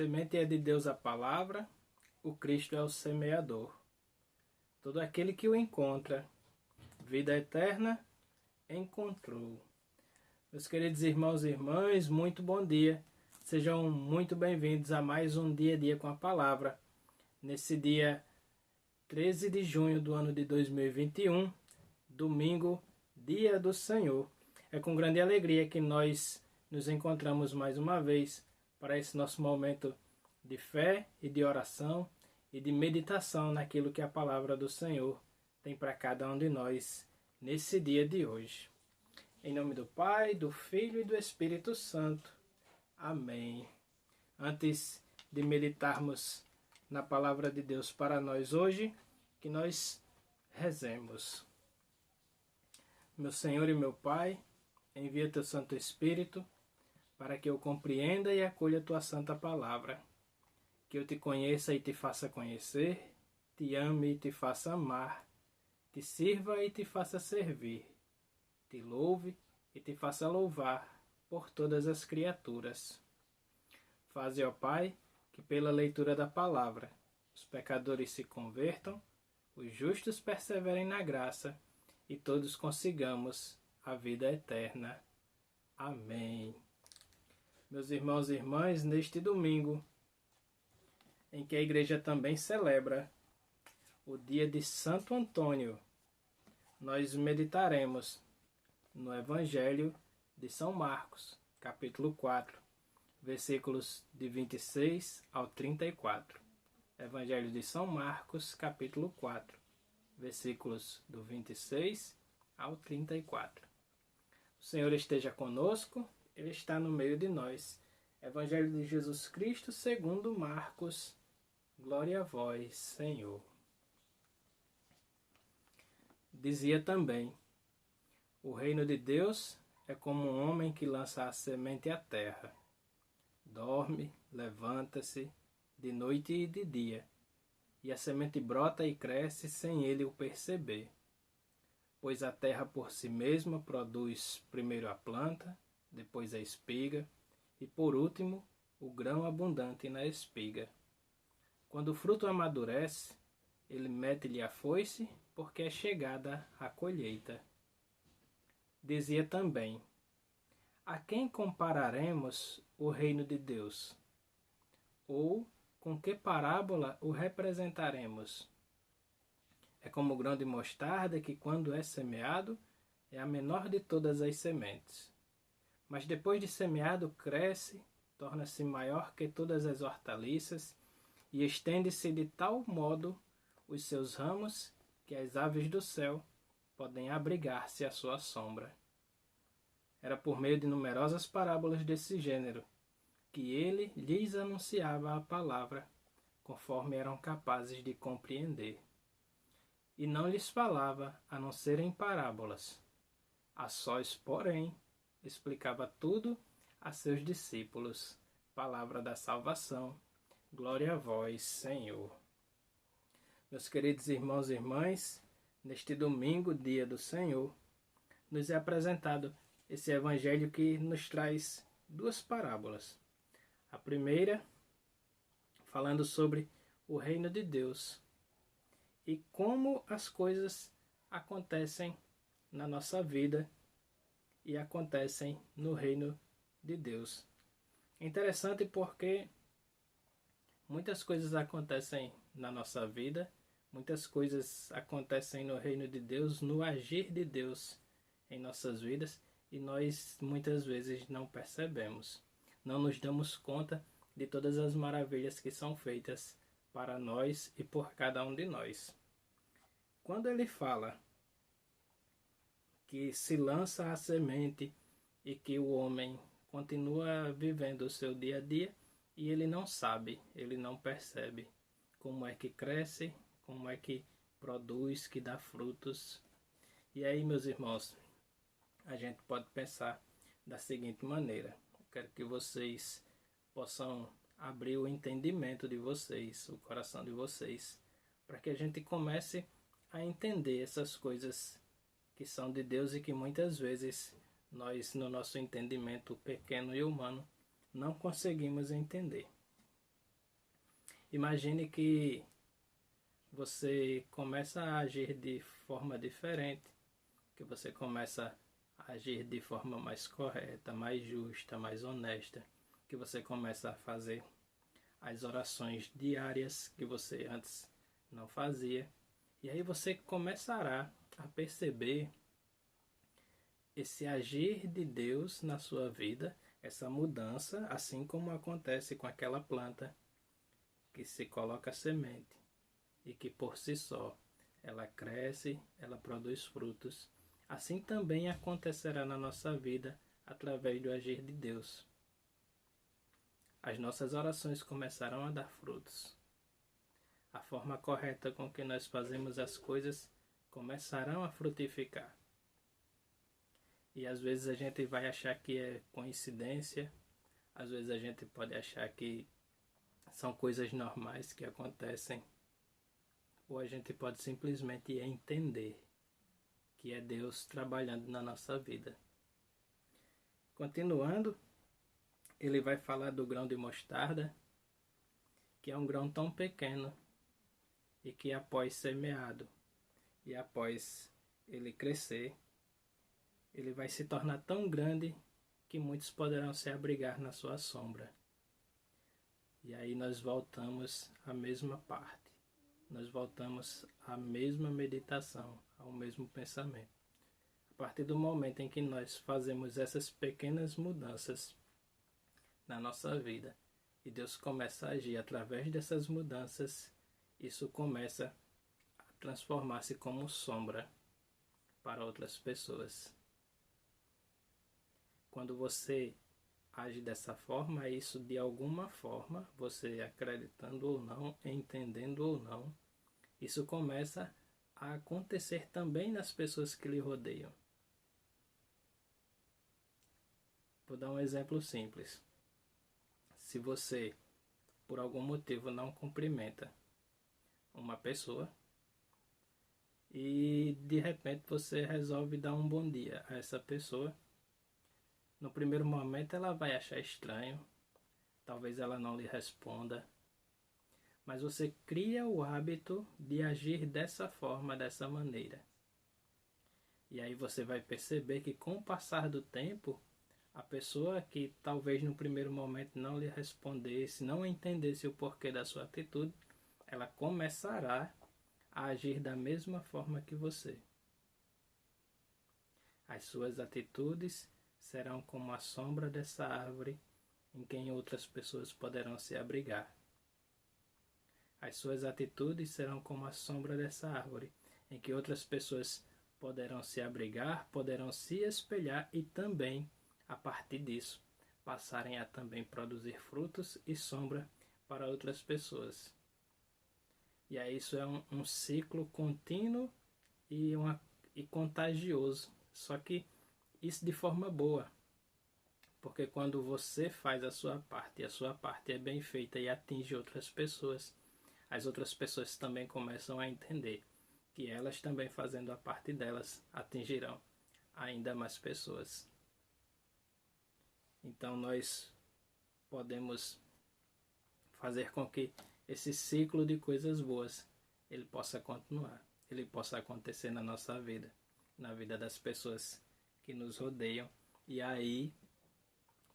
semente é de Deus a palavra, o Cristo é o semeador. Todo aquele que o encontra, vida eterna encontrou. Meus queridos irmãos e irmãs, muito bom dia. Sejam muito bem-vindos a mais um Dia a Dia com a Palavra. Nesse dia 13 de junho do ano de 2021, domingo, dia do Senhor. É com grande alegria que nós nos encontramos mais uma vez para esse nosso momento de fé e de oração e de meditação naquilo que a palavra do Senhor tem para cada um de nós nesse dia de hoje. Em nome do Pai, do Filho e do Espírito Santo. Amém. Antes de meditarmos na palavra de Deus para nós hoje, que nós rezemos. Meu Senhor e meu Pai, envia teu Santo Espírito para que eu compreenda e acolha tua santa palavra. Que eu te conheça e te faça conhecer, te ame e te faça amar, te sirva e te faça servir, te louve e te faça louvar por todas as criaturas. Faze, ó Pai, que pela leitura da palavra os pecadores se convertam, os justos perseverem na graça e todos consigamos a vida eterna. Amém. Meus irmãos e irmãs, neste domingo, em que a igreja também celebra o dia de Santo Antônio, nós meditaremos no Evangelho de São Marcos, capítulo 4, versículos de 26 ao 34. Evangelho de São Marcos, capítulo 4, versículos do 26 ao 34. O Senhor esteja conosco, Ele está no meio de nós. Evangelho de Jesus Cristo segundo Marcos. Glória a vós, Senhor. Dizia também: o reino de Deus é como um homem que lança a semente à terra. Dorme, levanta-se, de noite e de dia, e a semente brota e cresce sem ele o perceber. Pois a terra por si mesma produz primeiro a planta, depois a espiga, e por último o grão abundante na espiga. Quando o fruto amadurece, ele mete-lhe a foice, porque é chegada a colheita. Dizia também: a quem compararemos o reino de Deus? Ou com que parábola o representaremos? É como o grão de mostarda que, quando é semeado, é a menor de todas as sementes. Mas depois de semeado, cresce, torna-se maior que todas as hortaliças e estende-se de tal modo os seus ramos que as aves do céu podem abrigar-se à sua sombra. Era por meio de numerosas parábolas desse gênero que ele lhes anunciava a palavra, conforme eram capazes de compreender. E não lhes falava a não ser em parábolas. A sós, porém, explicava tudo a seus discípulos. Palavra da salvação. Glória a vós, Senhor. Meus queridos irmãos e irmãs, neste domingo, dia do Senhor, nos é apresentado esse evangelho que nos traz duas parábolas. A primeira, falando sobre o reino de Deus e como as coisas acontecem na nossa vida e acontecem no reino de Deus. É interessante porque muitas coisas acontecem na nossa vida, muitas coisas acontecem no reino de Deus, no agir de Deus em nossas vidas, e nós muitas vezes não percebemos, não nos damos conta de todas as maravilhas que são feitas para nós e por cada um de nós. Quando ele fala que se lança a semente e que o homem continua vivendo o seu dia a dia e ele não sabe, ele não percebe como é que cresce, como é que produz, que dá frutos. E aí, meus irmãos, a gente pode pensar da seguinte maneira: eu quero que vocês possam abrir o entendimento de vocês, o coração de vocês, para que a gente comece a entender essas coisas que são de Deus e que muitas vezes nós, no nosso entendimento pequeno e humano, não conseguimos entender. Imagine que você começa a agir de forma diferente, que você começa a agir de forma mais correta, mais justa, mais honesta, que você começa a fazer as orações diárias que você antes não fazia. E aí você começará a perceber esse agir de Deus na sua vida, essa mudança, assim como acontece com aquela planta que se coloca semente e que por si só ela cresce, ela produz frutos. Assim também acontecerá na nossa vida através do agir de Deus. As nossas orações começarão a dar frutos. A forma correta com que nós fazemos as coisas começarão a frutificar. E às vezes a gente vai achar que é coincidência, às vezes a gente pode achar que são coisas normais que acontecem, ou a gente pode simplesmente entender que é Deus trabalhando na nossa vida. Continuando, ele vai falar do grão de mostarda, que é um grão tão pequeno e que após semeado e após ele crescer, ele vai se tornar tão grande que muitos poderão se abrigar na sua sombra. E aí nós voltamos à mesma parte. Nós voltamos à mesma meditação, ao mesmo pensamento. A partir do momento em que nós fazemos essas pequenas mudanças na nossa vida e Deus começa a agir através dessas mudanças, isso começa a transformar-se como sombra para outras pessoas. Quando você age dessa forma, isso de alguma forma, você acreditando ou não, entendendo ou não, isso começa a acontecer também nas pessoas que lhe rodeiam. Vou dar um exemplo simples. Se você, por algum motivo, não cumprimenta uma pessoa e de repente você resolve dar um bom dia a essa pessoa, no primeiro momento ela vai achar estranho, talvez ela não lhe responda, mas você cria o hábito de agir dessa forma, dessa maneira. E aí você vai perceber que com o passar do tempo, a pessoa que talvez no primeiro momento não lhe respondesse, não entendesse o porquê da sua atitude, ela começará a agir da mesma forma que você. As suas atitudes serão como a sombra dessa árvore em quem outras pessoas poderão se abrigar. As suas atitudes serão como a sombra dessa árvore em que outras pessoas poderão se abrigar, poderão se espelhar e também, a partir disso, passarem a também produzir frutos e sombra para outras pessoas. E aí isso é um ciclo contínuo e contagioso, só que isso de forma boa, porque quando você faz a sua parte e a sua parte é bem feita e atinge outras pessoas, as outras pessoas também começam a entender que elas também fazendo a parte delas atingirão ainda mais pessoas. Então nós podemos fazer com que esse ciclo de coisas boas ele possa continuar, ele possa acontecer na nossa vida, na vida das pessoas que nos rodeiam, e aí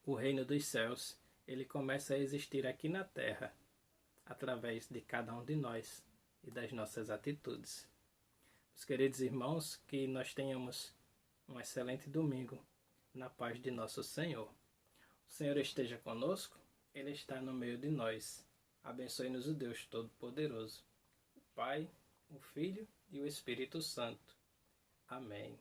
o reino dos céus ele começa a existir aqui na terra através de cada um de nós e das nossas atitudes. Meus queridos irmãos, que nós tenhamos um excelente domingo na paz de nosso Senhor. O Senhor esteja conosco, Ele está no meio de nós. Abençoe-nos o Deus Todo-Poderoso, o Pai, o Filho e o Espírito Santo. Amém.